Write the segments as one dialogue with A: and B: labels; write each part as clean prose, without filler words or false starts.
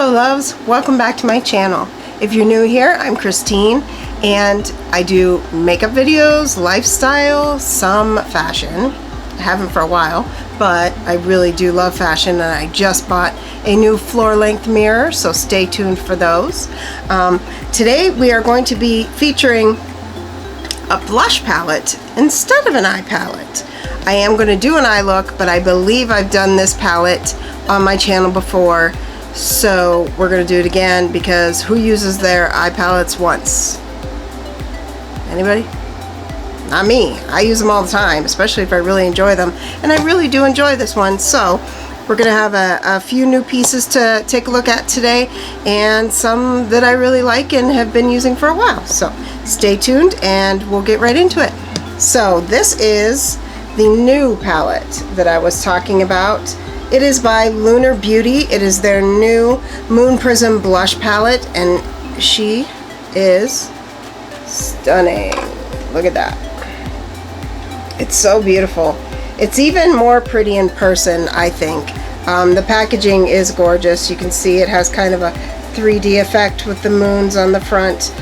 A: Hello loves, welcome back to my channel. If you're new here, I'm Christine and I do makeup videos, lifestyle, some fashion. I haven't for a while, but I really do love fashion and I just bought a new floor length mirror, so stay tuned for those. Today we are going to be featuring a blush palette instead of an eye palette. I am going to do an eye look, but I believe I've done this palette on my channel before, so we're going to do it again because who uses their eye palettes once? Anybody? Not me. I use them all the time, especially if I really enjoy them, and I really do enjoy this one. So we're going to have a few new pieces to take a look at today, and some that I really like and have been using for a while. So stay tuned and we'll get right into it. So this is the new palette that I was talking about. It is by Lunar Beauty. It is their new Moon Prism blush palette, and she is stunning. Look at that. It's so beautiful. It's even more pretty in person, I think. The packaging is gorgeous. You can see it has kind of a 3D effect with the moons on the front.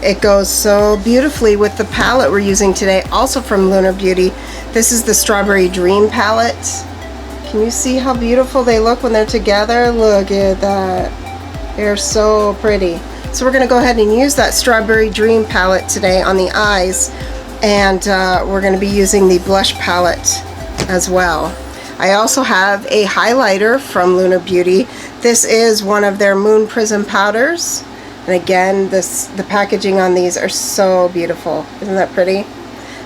A: It goes so beautifully with the palette we're using today, also from Lunar Beauty. This is the Strawberry Dream palette. Can you see how beautiful they look when they're together? Look at that. They're so pretty. So we're going to go ahead and use that Strawberry Dream palette today on the eyes, and we're going to be using the blush palette as well. I also have a highlighter from Lunar Beauty. This is one of their Moon Prism powders. And again, the packaging on these are so beautiful. Isn't that pretty?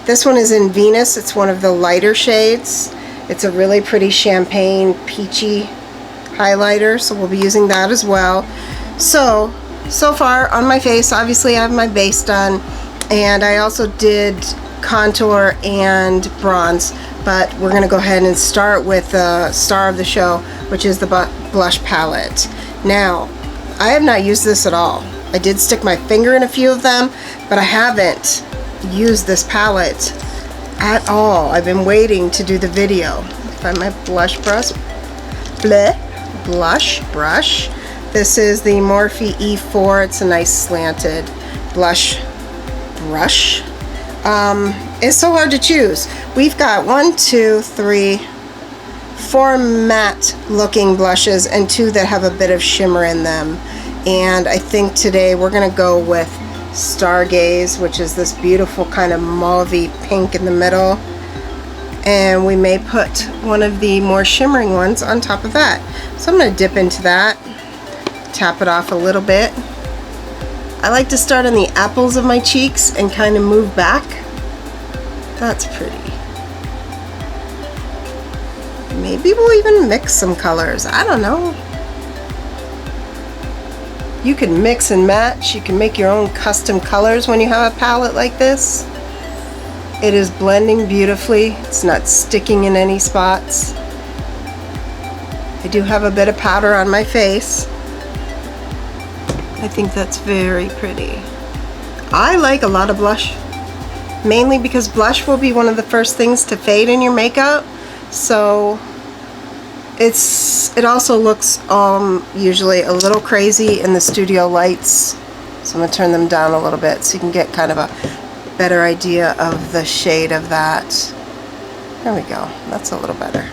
A: This one is in Venus. It's one of the lighter shades. It's a really pretty champagne peachy highlighter, so we'll be using that as well. So far on my face, obviously I have my base done, and I also did contour and bronze, but we're going to go ahead and start with the star of the show, which is the blush palette. Now, I have not used this at all. I did stick my finger in a few of them, but I haven't used this palette at all. I've been waiting to do the video. Find my blush brush. Blush brush. This is the Morphe E4. It's a nice slanted blush brush. It's so hard to choose. We've got 4 matte looking blushes and 2 that have a bit of shimmer in them. And I think today we're going to go with Stargaze, which is this beautiful kind of mauvey pink in the middle. And we may put one of the more shimmering ones on top of that. So I'm going to dip into that, tap it off a little bit. I like to start on the apples of my cheeks and kind of move back. That's pretty. Maybe we'll even mix some colors. I don't know. You can mix and match. You can make your own custom colors when you have a palette like this. It is blending beautifully. It's not sticking in any spots. I do have a bit of powder on my face. I think that's very pretty. I like a lot of blush, mainly because blush will be one of the first things to fade in your makeup. So it also looks usually a little crazy in the studio lights. So I'm going to turn them down a little bit so you can get kind of a better idea of the shade of that. There we go. That's a little better.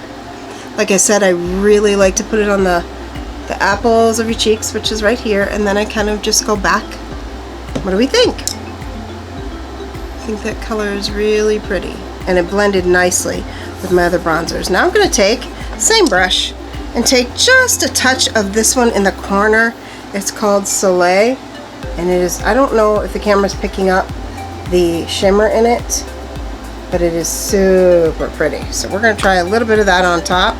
A: Like I said, I really like to put it on the apples of your cheeks, which is right here, and then I kind of just go back. What do we think? I think that color is really pretty, and it blended nicely with my other bronzers. Now I'm going to take the same brush and take just a touch of this one in the corner. It's called Soleil, and it is, I don't know if the camera's picking up the shimmer in it, but it is super pretty. So we're going to try a little bit of that on top.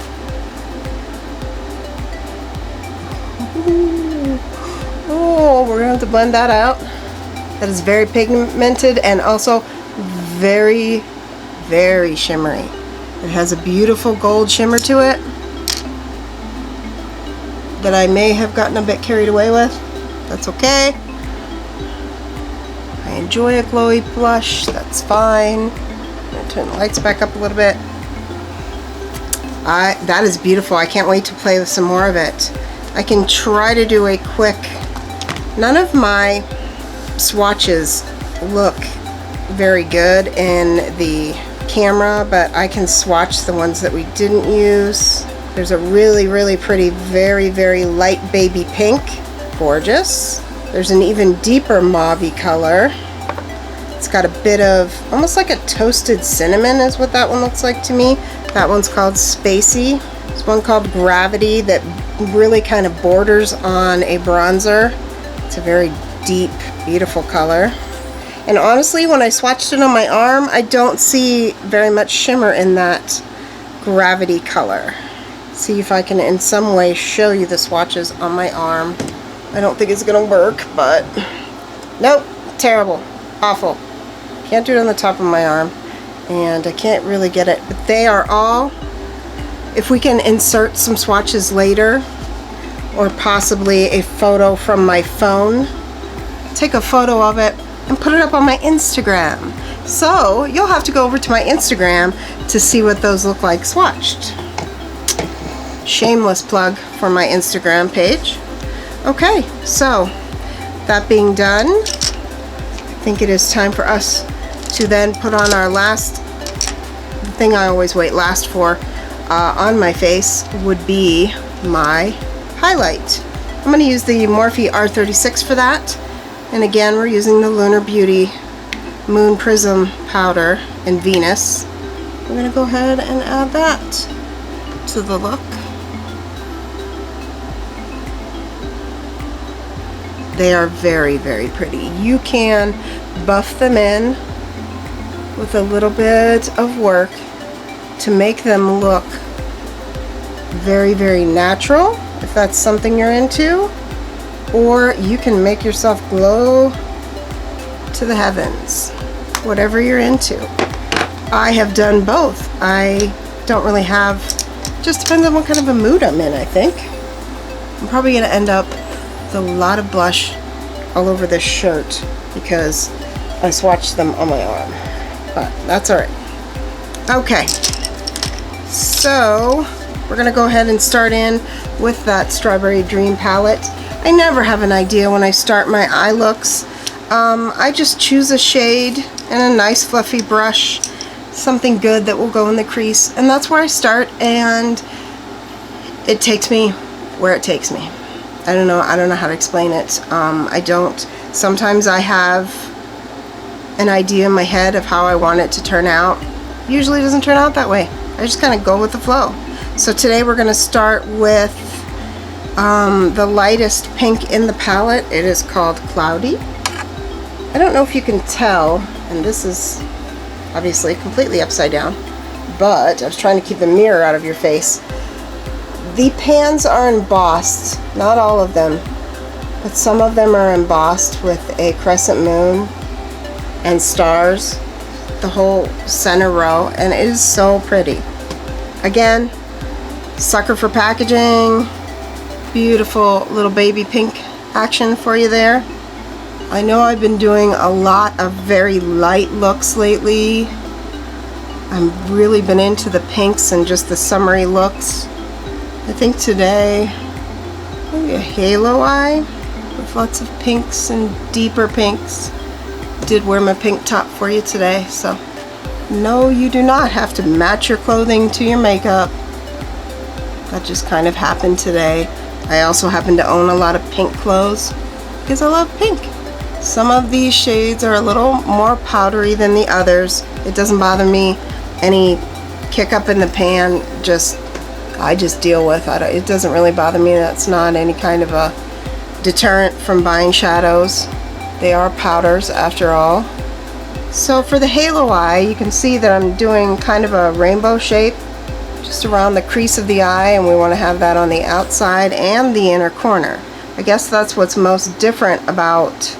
A: Oh, we're going to have to blend that out. That is very pigmented and also very, very shimmery. It has a beautiful gold shimmer to it that I may have gotten a bit carried away with. That's okay. I enjoy a glowy blush. That's fine. I'm going to turn the lights back up a little bit. That is beautiful. I can't wait to play with some more of it. I can try to do a quick, none of my swatches look very good in the camera, but I can swatch the ones that we didn't use. There's a really pretty, very light baby pink. Gorgeous. There's an even deeper mauve-y color. It's got a bit of, almost like a toasted cinnamon is what that one looks like to me. That one's called Spacey. There's one called Gravity that really kind of borders on a bronzer. It's a very deep, beautiful color. And honestly, when I swatched it on my arm, I don't see very much shimmer in that Gravity color. See if I can in some way show you the swatches on my arm. I don't think it's gonna work, but nope, terrible, awful. Can't do it on the top of my arm, and I can't really get it. But they are all, if we can insert some swatches later, or possibly a photo from my phone, take a photo of it and put it up on my Instagram. So you'll have to go over to my Instagram to see what those look like swatched. Shameless plug for my Instagram page. Okay, so that being done, I think it is time for us to then put on our last, the thing I always wait last for on my face would be my highlight. I'm going to use the Morphe R36 for that. And again, we're using the Lunar Beauty Moon Prism powder in Venus. We're going to go ahead and add that to the look. They are very pretty. You can buff them in with a little bit of work to make them look very natural, if that's something you're into, or you can make yourself glow to the heavens, whatever you're into. I have done both. I don't really have, just depends on what kind of a mood I'm in, I think. I'm probably gonna end up with a lot of blush all over this shirt because I swatched them on my arm, but that's all right. Okay, so we're gonna go ahead and start in with that Strawberry Dream palette. I never have an idea when I start my eye looks. I just choose a shade and a nice fluffy brush, something good that will go in the crease, and that's where I start, and it takes me where it takes me. I don't know how to explain it. Sometimes I have an idea in my head of how I want it to turn out. Usually it doesn't turn out that way. I just kind of go with the flow. So today we're going to start with the lightest pink in the palette. It is called Cloudy. I don't know if you can tell, and this is obviously completely upside down, but I was trying to keep the mirror out of your face. The pans are embossed, not all of them, but some of them are embossed with a crescent moon and stars, the whole center row, and it is so pretty. Again, sucker for packaging, beautiful little baby pink action for you there. I know I've been doing a lot of very light looks lately. I've really been into the pinks and just the summery looks. I think today, maybe a halo eye with lots of pinks and deeper pinks. Did wear my pink top for you today, so no, you do not have to match your clothing to your makeup. That just kind of happened today. I also happen to own a lot of pink clothes because I love pink. Some of these shades are a little more powdery than the others. It doesn't bother me. Any kick up in the pan, I just deal with it. It doesn't really bother me. That's not any kind of a deterrent from buying shadows. They are powders after all. So for the halo eye, you can see that I'm doing kind of a rainbow shape just around the crease of the eye, and we want to have that on the outside and the inner corner. I guess that's what's most different about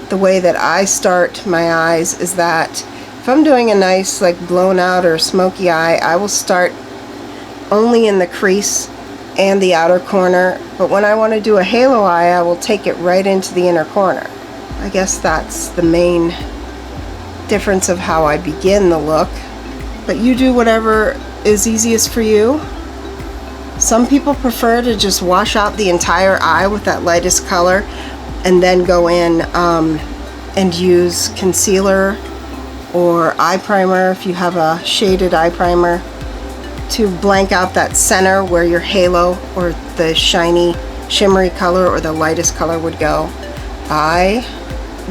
A: the way that I start my eyes, is that if I'm doing a nice like blown out or smoky eye, I will start only in the crease and the outer corner, but when I want to do a halo eye, I will take it right into the inner corner. I guess that's the main difference of how I begin the look, but you do whatever is easiest for you. Some people prefer to just wash out the entire eye with that lightest color and then go in and use concealer or eye primer if you have a shaded eye primer to blank out that center where your halo or the shiny shimmery color or the lightest color would go. I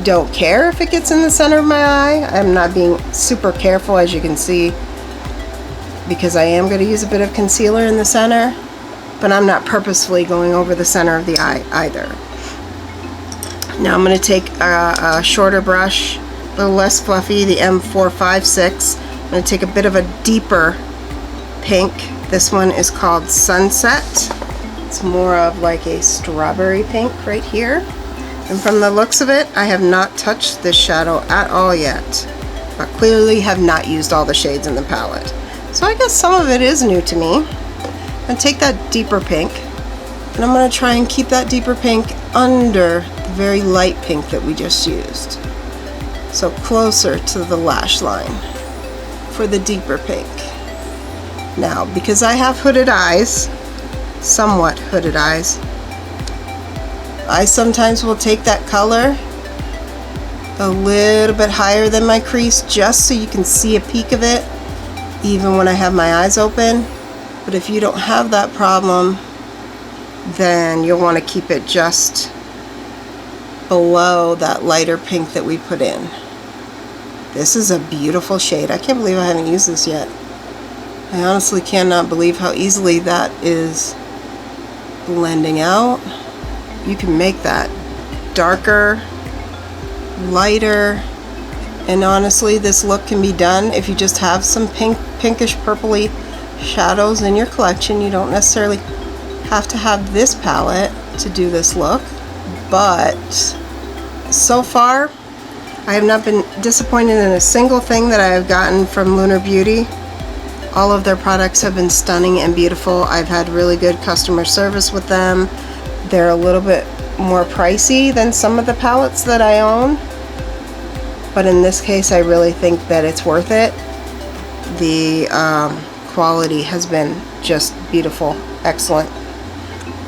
A: don't care if it gets in the center of my eye. I'm not being super careful, as you can see, because I am going to use a bit of concealer in the center, but I'm not purposefully going over the center of the eye either. Now I'm going to take a shorter brush, a little less fluffy, the M456. I'm going to take a bit of a deeper pink. This one is called Sunset. It's more of like a strawberry pink right here. And from the looks of it, I have not touched this shadow at all yet, but clearly have not used all the shades in the palette. So I guess some of it is new to me. I'm going to take that deeper pink, and I'm going to try and keep that deeper pink under the very light pink that we just used. So closer to the lash line for the deeper pink. Now, because I have hooded eyes, somewhat hooded eyes, I sometimes will take that color a little bit higher than my crease just so you can see a peek of it even when I have my eyes open. But if you don't have that problem, then you'll want to keep it just below that lighter pink that we put in. This is a beautiful shade. I can't believe I haven't used this yet. I honestly cannot believe how easily that is blending out. You can make that darker, lighter, and honestly this look can be done if you just have some pinkish purpley shadows in your collection. You don't necessarily have to have this palette to do this look, but so far I have not been disappointed in a single thing that I have gotten from Lunar Beauty. All of their products have been stunning and beautiful. I've had really good customer service with them. They're a little bit more pricey than some of the palettes that I own, but in this case I really think that it's worth it. The quality has been just beautiful, excellent.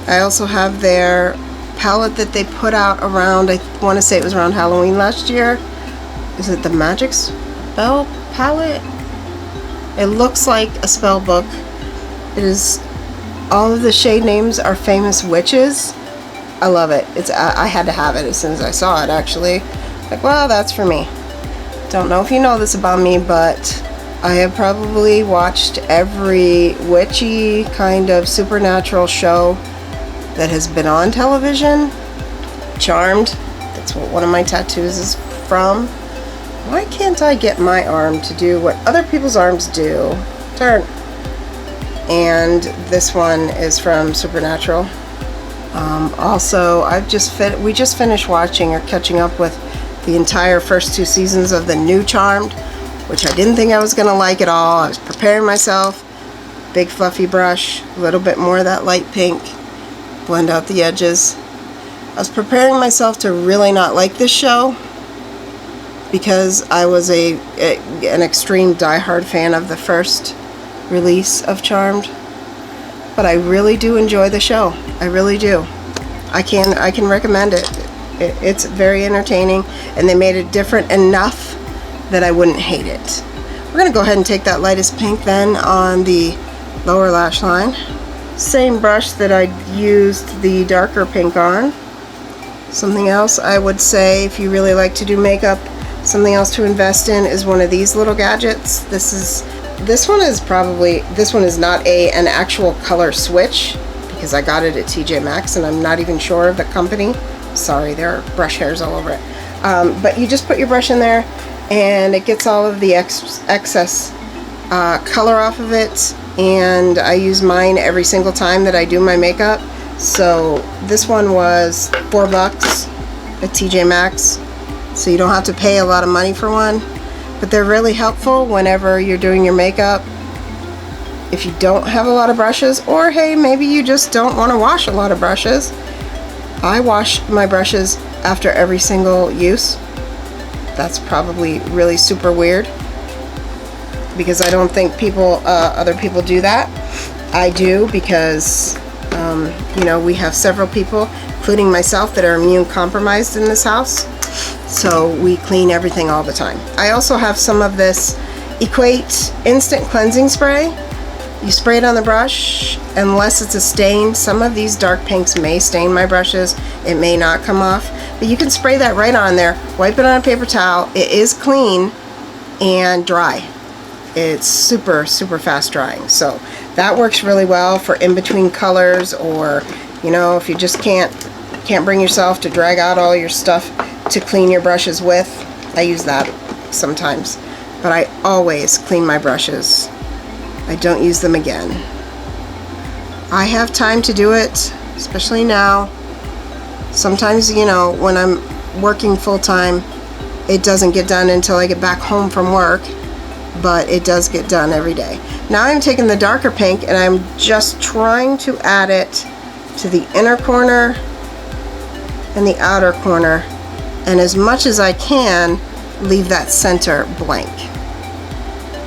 A: I also have their palette that they put out around, I want to say it was around Halloween last year. Is it the Magic Spell palette? It looks like a spell book. It is, all of the shade names are famous witches. I love it. I had to have it as soon as I saw it, actually. Like, well, that's for me. Don't know if you know this about me, but I have probably watched every witchy kind of supernatural show that has been on television. Charmed, that's what one of my tattoos is from. Why can't I get my arm to do what other people's arms do? Turn. And this one is from Supernatural. Also, we just finished watching or catching up with the entire first 2 seasons of the new Charmed, which I didn't think I was gonna like at all. I was preparing myself, big fluffy brush, a little bit more of that light pink, blend out the edges. I was preparing myself to really not like this show because I was an extreme diehard fan of the first release of Charmed, but I really do enjoy the show. I really do. I can recommend it. It's very entertaining, and they made it different enough that I wouldn't hate it. We're gonna go ahead and take that lightest pink then on the lower lash line. Same brush that I used the darker pink on. Something else I would say, if you really like to do makeup, something else to invest in is one of these little gadgets. This one is not an actual color switch, because I got it at TJ Maxx and I'm not even sure of the company. Sorry, there are brush hairs all over it. But you just put your brush in there and it gets all of the excess color off of it, and I use mine every single time that I do my makeup. So this one was $4 at TJ Maxx, so you don't have to pay a lot of money for one, but they're really helpful whenever you're doing your makeup. If you don't have a lot of brushes, or hey, maybe you just don't want to wash a lot of brushes. I wash my brushes after every single use. That's probably really super weird, because I don't think other people do that. I do because, you know, we have several people, including myself, that are immune compromised in this house. So we clean everything all the time. I also have some of this Equate Instant Cleansing Spray. You spray it on the brush, unless it's a stain. Some of these dark pinks may stain my brushes. It may not come off. But you can spray that right on there, wipe it on a paper towel. It is clean and dry. It's super, super fast drying. So that works really well for in-between colors, or, you know, if you just can't bring yourself to drag out all your stuff to clean your brushes with. I use that sometimes. But I always clean my brushes. I don't use them again. I have time to do it, especially now. Sometimes, you know, when I'm working full-time, it doesn't get done until I get back home from work, but it does get done every day. Now I'm taking the darker pink and I'm just trying to add it to the inner corner and the outer corner, and as much as I can, leave that center blank,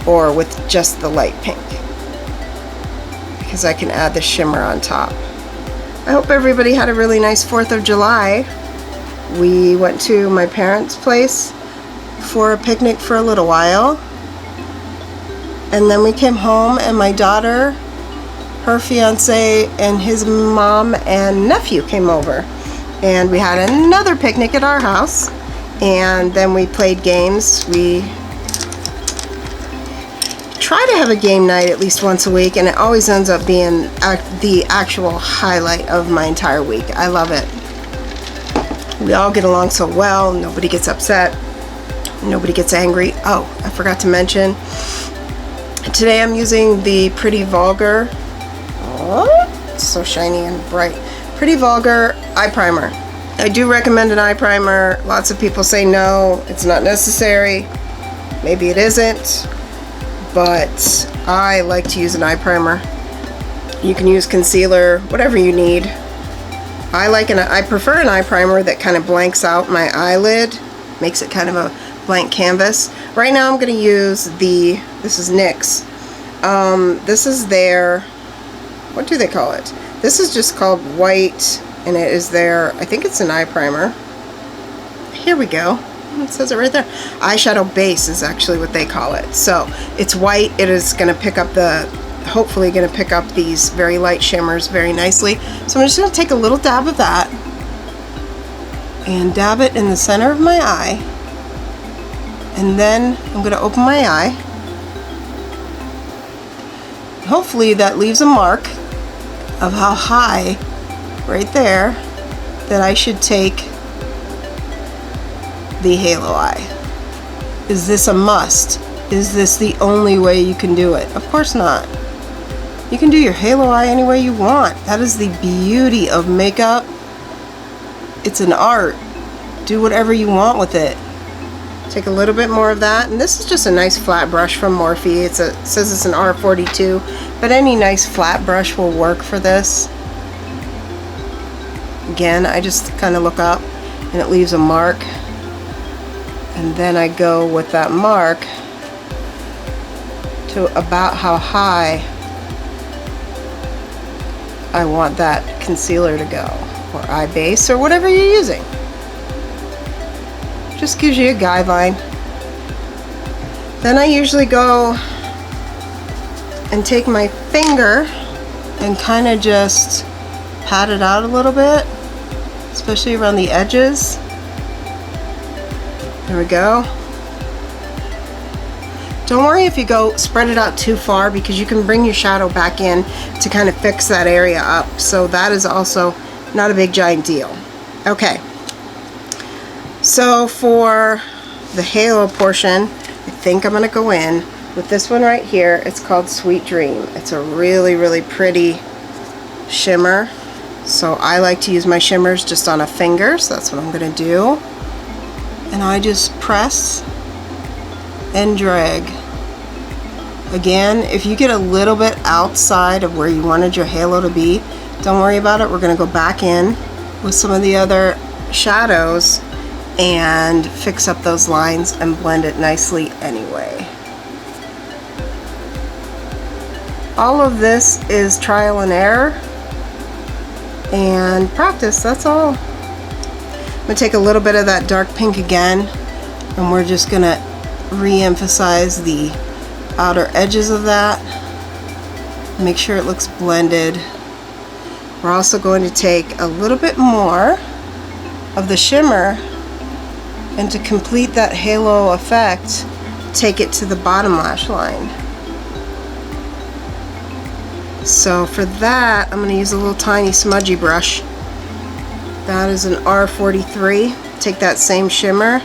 A: or with just the light pink, because I can add the shimmer on top. I hope everybody had a really nice 4th of July. We went to my parents' place for a picnic for a little while, and then we came home and my daughter, her fiance, and his mom and nephew came over, and we had another picnic at our house, and then we played games. We try to have a game night at least once a week, and it always ends up being the actual highlight of my entire week. I love it. We all get along so well. Nobody gets upset. Nobody gets angry. Oh, I forgot to mention, today I'm using the Pretty Vulgar, oh, it's so shiny and bright, Pretty Vulgar eye primer. I do recommend an eye primer. Lots of people say no, it's not necessary. Maybe it isn't, but I like to use an eye primer. You can use concealer, whatever you need. I prefer an eye primer that kind of blanks out my eyelid, makes it kind of a blank canvas. Right now I'm going to use this is NYX. This is their, what do they call it? This is just called White, and it is their, I think it's an eye primer. Here we go. It says it right there. Eyeshadow base is actually what they call it. So it's white. It is going to pick up hopefully going to pick up these very light shimmers very nicely. So I'm just going to take a little dab of that and dab it in the center of my eye. And then I'm going to open my eye. Hopefully that leaves a mark of how high, right there, that I should take the halo eye. Is this a must? Is this the only way you can do it? Of course not. You can do your halo eye any way you want. That is the beauty of makeup. It's an art. Do whatever you want with it. Take a little bit more of that, and this is just a nice flat brush from Morphe. It says it's an R42, but any nice flat brush will work for this. Again, I just kind of look up and it leaves a mark, and then I go with that mark to about how high I want that concealer to go, or eye base, or whatever you're using. Just gives you a guideline. Then I usually go and take my finger and kind of just pat it out a little bit, especially around the edges. There we go. Don't worry if you go spread it out too far, because you can bring your shadow back in to kind of fix that area up. So that is also not a big giant deal. Okay. So for the halo portion, I think I'm going to go in with this one right here. It's called Sweet Dream. It's a really, really pretty shimmer. So I like to use my shimmers just on a finger, so that's what I'm going to do. And I just press and drag. Again, if you get a little bit outside of where you wanted your halo to be, don't worry about it. We're going to go back in with some of the other shadows and fix up those lines and blend it nicely anyway. All of this is trial and error and practice, that's all. I'm gonna take a little bit of that dark pink again, and we're just gonna re-emphasize the outer edges of that. Make sure it looks blended. We're also going to take a little bit more of the shimmer, and to complete that halo effect, take it to the bottom lash line. So for that, I'm going to use a little tiny smudgy brush. That is an R43. Take that same shimmer,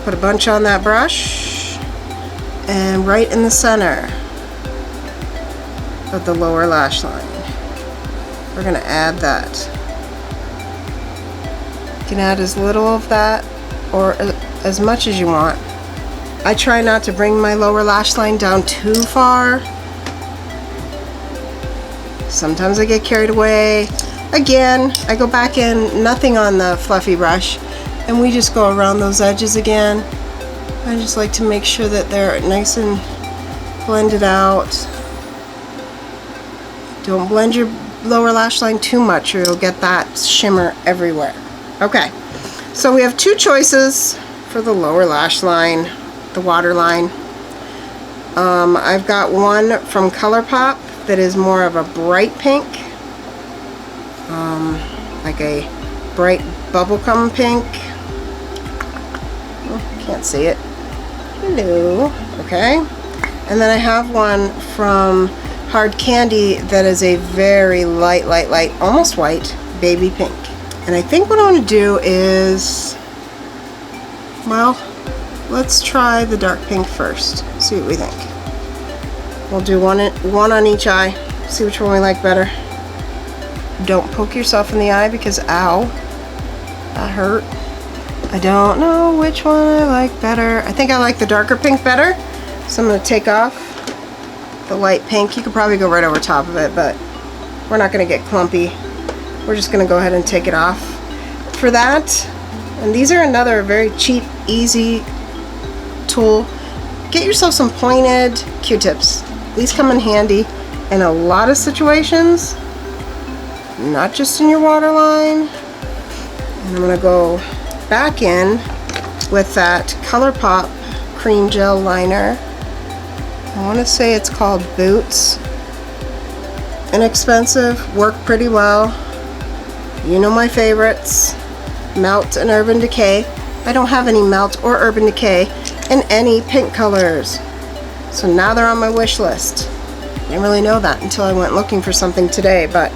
A: put a bunch on that brush, and right in the center of the lower lash line, we're going to add that. You can add as little of that or as much as you want. I try not to bring my lower lash line down too far. Sometimes I get carried away. Again, I go back in, nothing on the fluffy brush, and we just go around those edges again. I just like to make sure that they're nice and blended out. Don't blend your lower lash line too much or you'll get that shimmer everywhere. Okay, so we have two choices for the lower lash line, the waterline. I've got one from ColourPop that is more of a bright pink, like a bright bubblegum pink. Oh, can't see it. Hello. Okay. And then I have one from Hard Candy that is a very light, almost white, baby pink. And I think what I want to do is, well, let's try the dark pink first. See what we think. We'll do one on each eye. See which one we like better. Don't poke yourself in the eye because, ow, that hurt. I don't know which one I like better. I think I like the darker pink better. So I'm going to take off the light pink. You could probably go right over top of it, but we're not going to get clumpy. We're just going to go ahead and take it off. For that, and these are another very cheap, easy tool. Get yourself some pointed Q-tips. These come in handy in a lot of situations, not just in your waterline. And I'm going to go back in with that ColourPop cream gel liner. I want to say it's called Boots. Inexpensive, work pretty well. You know my favorites, Melt and Urban Decay. I don't have any Melt or Urban Decay in any pink colors. So now they're on my wish list. I didn't really know that until I went looking for something today, but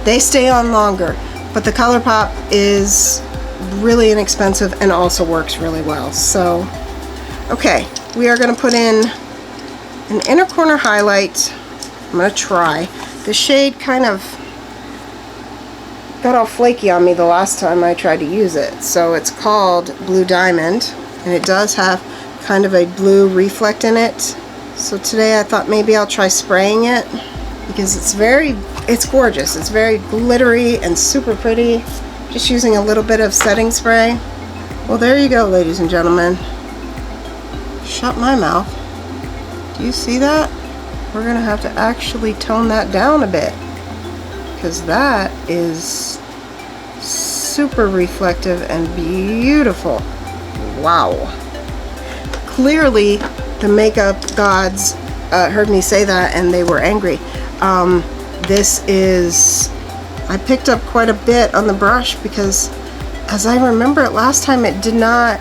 A: they stay on longer. But the ColourPop is really inexpensive and also works really well. So, okay, we are going to put in an inner corner highlight. I'm going to try. The shade kind of got all flaky on me the last time I tried to use it. So it's called Blue Diamond, and it does have kind of a blue reflect in it. So today I thought maybe I'll try spraying it because it's gorgeous. It's very glittery and super pretty. Just using a little bit of setting spray. Well, there you go, ladies and gentlemen. Shut my mouth. Do you see that? We're gonna have to actually tone that down a bit because that is super reflective and beautiful. Wow. Clearly the makeup gods heard me say that and they were angry. I picked up quite a bit on the brush because as I remember it last time, it did not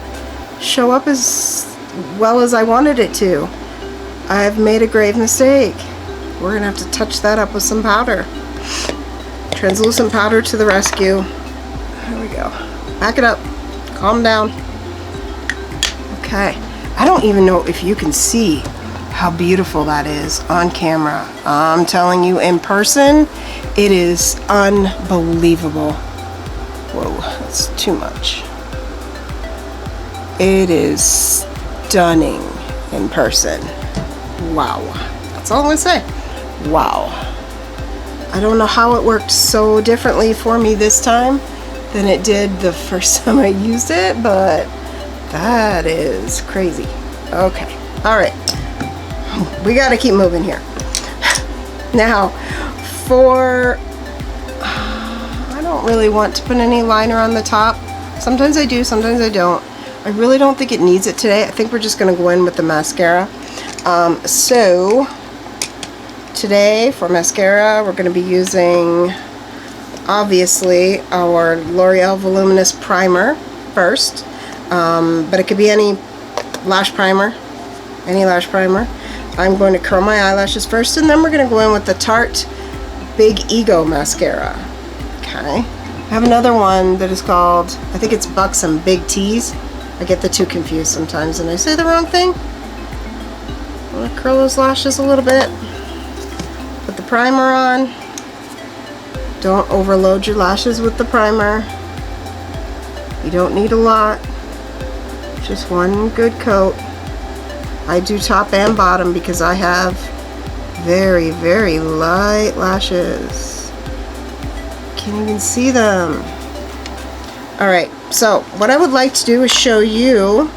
A: show up as well as I wanted it to. I've made a grave mistake. We're gonna have to touch that up with some powder. Translucent powder to the rescue. There we go. Back it up. Calm down. Okay. I don't even know if you can see how beautiful that is on camera. I'm telling you, in person, it is unbelievable. Whoa, that's too much. It is stunning in person. Wow. That's all I'm gonna say. Wow. I don't know how it worked so differently for me this time than it did the first time I used it, but that is crazy. Okay. All right. we got to keep moving here. Now, I don't really want to put any liner on the top. Sometimes I do, sometimes I don't. I really don't think it needs it today. I think we're just going to go in with the mascara. So today for mascara, we're going to be using, obviously, our L'Oreal Voluminous Primer first. But it could be any lash primer. I'm going to curl my eyelashes first, and then we're going to go in with the Tarte Big Ego Mascara. Okay. I have another one that is called, I think it's Buxom Big T's. I get the two confused sometimes, and I say the wrong thing. I'm going to curl those lashes a little bit. Put the primer on. Don't overload your lashes with the primer. You don't need a lot. Just one good coat. I do top and bottom because I have very, very light lashes. Can't even see them. Alright, so what I would like to do is show you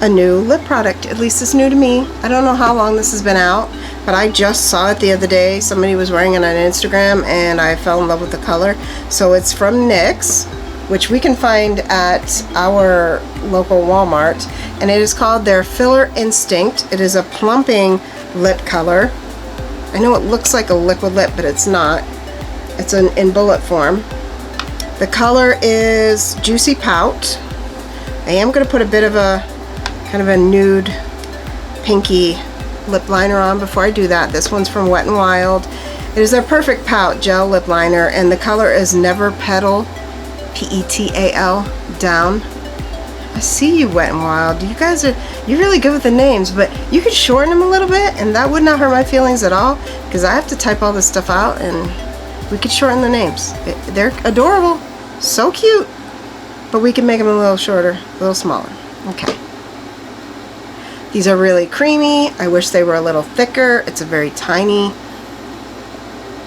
A: a new lip product. At least it's new to me. I don't know how long this has been out, but I just saw it the other day. Somebody was wearing it on Instagram and I fell in love with the color. So it's from NYX, which we can find at our local Walmart, and it is called their Filler Instinct. It is a plumping lip color. I know it looks like a liquid lip, but it's not. It's in bullet form. The color is Juicy Pout. I am going to put a bit of a kind of a nude pinky lip liner on before I do that. This one's from Wet n Wild. It is their Perfect Pout gel lip liner, and the color is Never Petal, P-E-T-A-L, down. I see you, Wet n Wild. You're really good with the names, but you could shorten them a little bit, and that would not hurt my feelings at all, because I have to type all this stuff out, and we could shorten the names. They're adorable, so cute, but we can make them a little shorter, a little smaller. Okay. These are really creamy. I wish they were a little thicker. It's a very tiny,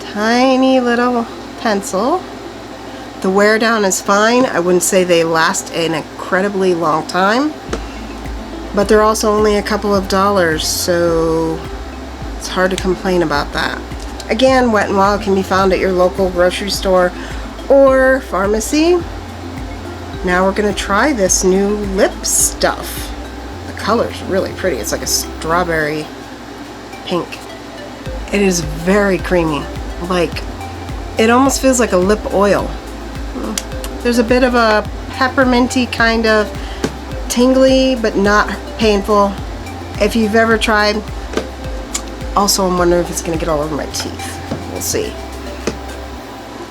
A: tiny little pencil. The wear down is fine. I wouldn't say they last an incredibly long time, but they're also only a couple of dollars, so it's hard to complain about that. Again, Wet n Wild can be found at your local grocery store or pharmacy. Now we're going to try this new lip stuff. The color's really pretty. It's like a strawberry pink. It is very creamy. Like, it almost feels like a lip oil. There's a bit of a pepperminty kind of tingly, but not painful. If you've ever tried, also I'm wondering if it's going to get all over my teeth. We'll see.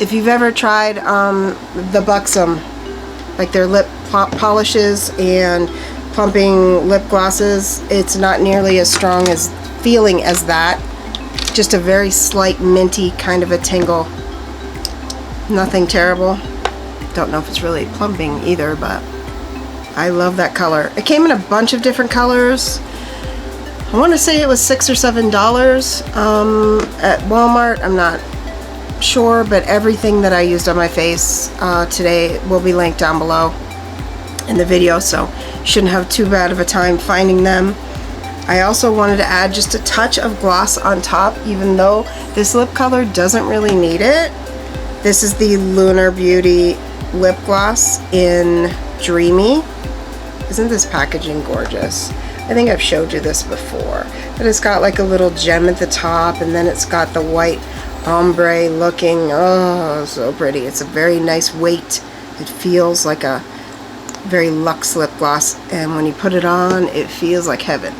A: If you've ever tried the Buxom, like their lip polishes and plumping lip glosses, it's not nearly as strong as feeling as that. Just a very slight minty kind of a tingle. Nothing terrible. Don't know if it's really plumping either, but I love that color. It came in a bunch of different colors. I want to say it was $6 or $7 at Walmart. I'm not sure, but everything that I used on my face today will be linked down below in the video, so shouldn't have too bad of a time finding them. I also wanted to add just a touch of gloss on top, even though this lip color doesn't really need it. This is the Lunar Beauty lip gloss in Dreamy. Isn't this packaging gorgeous? I think I've showed you this before, but it's got like a little gem at the top, and then it's got the white ombre looking, oh, so pretty. It's a very nice weight. It feels like a very luxe lip gloss, and when you put it on, it feels like heaven.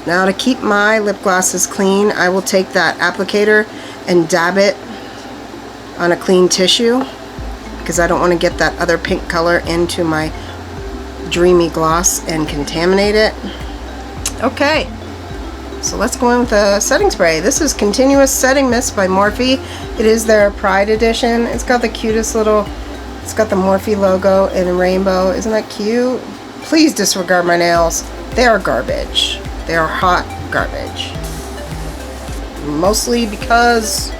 A: Now, to keep my lip glosses clean, I will take that applicator and dab it on a clean tissue, because I don't want to get that other pink color into my Dreamy gloss and contaminate it. Okay, so let's go in with the setting spray. This is Continuous Setting Mist by Morphe. It is their Pride edition. It's got the cutest little, it's got the Morphe logo in rainbow. Isn't that cute? Please disregard my nails. They are garbage. They are hot garbage. Mostly because,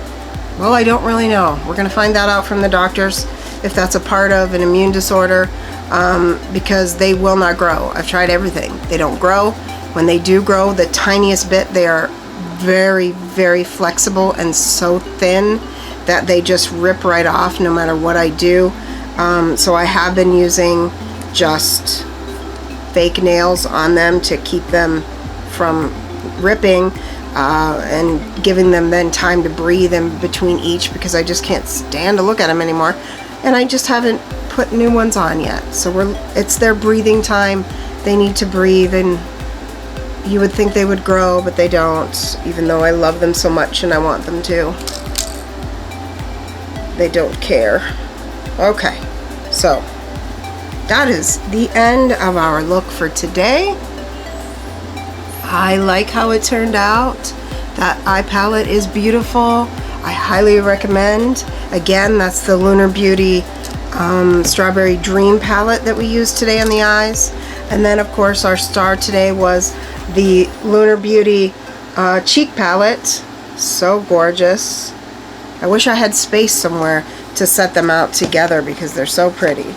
A: well, I don't really know. We're going to find that out from the doctors if that's a part of an immune disorder, because they will not grow. I've tried everything. They don't grow, When they do grow the tiniest bit, they are very, very flexible and so thin that they just rip right off no matter what I do. So I have been using just fake nails on them to keep them from ripping, and giving them then time to breathe in between each, because I just can't stand to look at them anymore. And I just haven't put new ones on yet. So it's their breathing time. They need to breathe, and you would think they would grow, but they don't, even though I love them so much and I want them to. They don't care. Okay, so that is the end of our look for today. I like how it turned out. That eye palette is beautiful. I highly recommend. Again, that's the Lunar Beauty Strawberry Dream palette that we used today on the eyes. And then of course our star today was the Lunar Beauty cheek palette. So gorgeous. I wish I had space somewhere to set them out together because they're so pretty.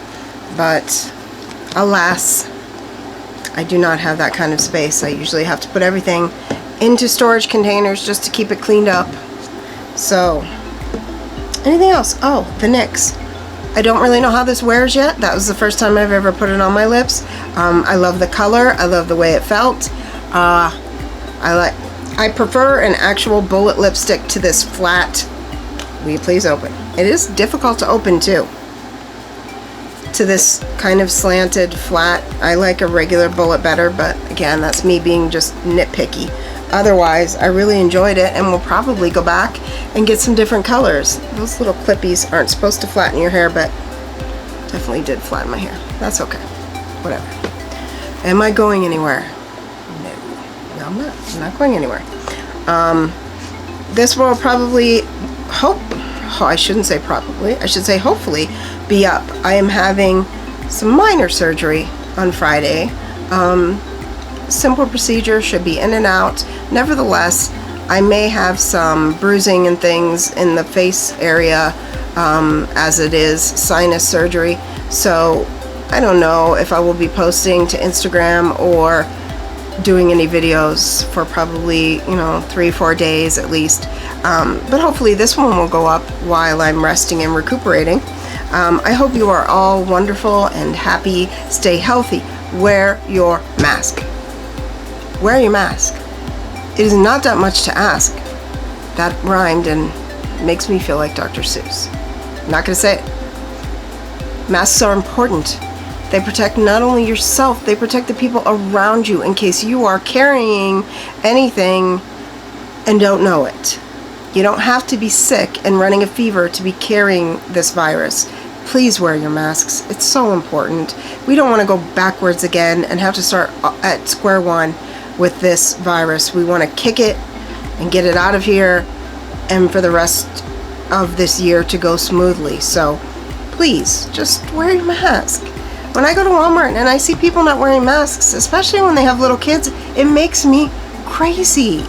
A: But alas, I do not have that kind of space. I usually have to put everything into storage containers just to keep it cleaned up. So, anything else? Oh, the NYX. I don't really know how this wears yet. That was the first time I've ever put it on my lips. I love the color. I love the way it felt. I prefer an actual bullet lipstick to this flat. Will you please open? It is difficult to open too. To this kind of slanted flat. I like a regular bullet better, but again, that's me being just nitpicky. Otherwise, I really enjoyed it, and we'll probably go back and get some different colors. Those little clippies aren't supposed to flatten your hair, but definitely did flatten my hair. That's okay. Whatever. Am I going anywhere? No, I'm not. I'm not going anywhere. This will probably I shouldn't say probably. I should say hopefully be up. I am having some minor surgery on Friday. Simple procedure, should be in and out. Nevertheless, I may have some bruising and things in the face area, as it is sinus surgery. So I don't know if I will be posting to Instagram or doing any videos for probably 3-4 days at least. But hopefully this one will go up while I'm resting and recuperating. I hope you are all wonderful and happy. Stay healthy. Wear your mask. Wear your mask. It is not that much to ask. That rhymed and makes me feel like Dr. Seuss. I'm not going to say it. Masks are important. They protect not only yourself, they protect the people around you in case you are carrying anything and don't know it. You don't have to be sick and running a fever to be carrying this virus. Please wear your masks. It's so important. We don't want to go backwards again and have to start at square one with this virus. We want to kick it and get it out of here, and for the rest of this year to go smoothly. So please just wear your mask. When I go to Walmart and I see people not wearing masks, especially when they have little kids, it makes me crazy.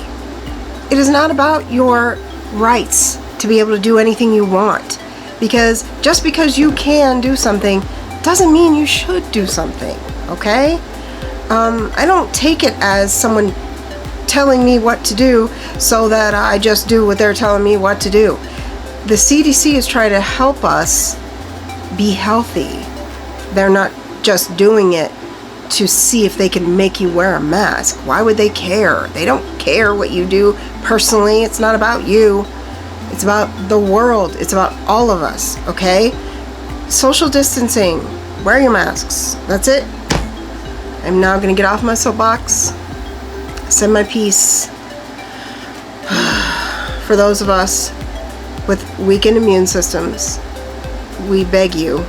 A: It is not about your rights to be able to do anything you want, because just because you can do something doesn't mean you should do something, okay? I don't take it as someone telling me what to do so that I just do what they're telling me what to do. The CDC is trying to help us be healthy. They're not just doing it to see if they can make you wear a mask. Why would they care? They don't care what you do personally. It's not about you. It's about the world. It's about all of us, okay? Social distancing. Wear your masks. That's it. I'm now going to get off my soapbox. Send my piece. For those of us with weakened immune systems, we beg you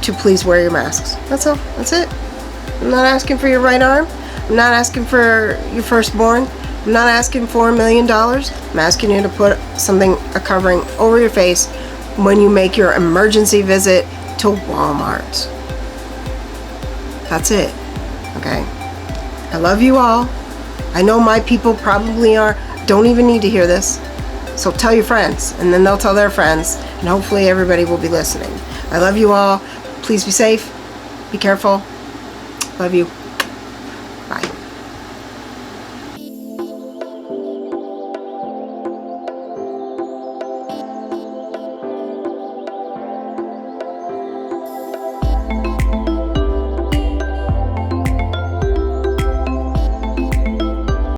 A: to please wear your masks. That's all. That's it. I'm not asking for your right arm. I'm not asking for your firstborn. I'm not asking for $1 million. I'm asking you to put a covering over your face when you make your emergency visit to Walmart. That's it. Okay? I love you all. I know my people probably don't even need to hear this. So tell your friends, and then they'll tell their friends, and hopefully everybody will be listening. I love you all. Please be safe. Be careful. Love you. Bye.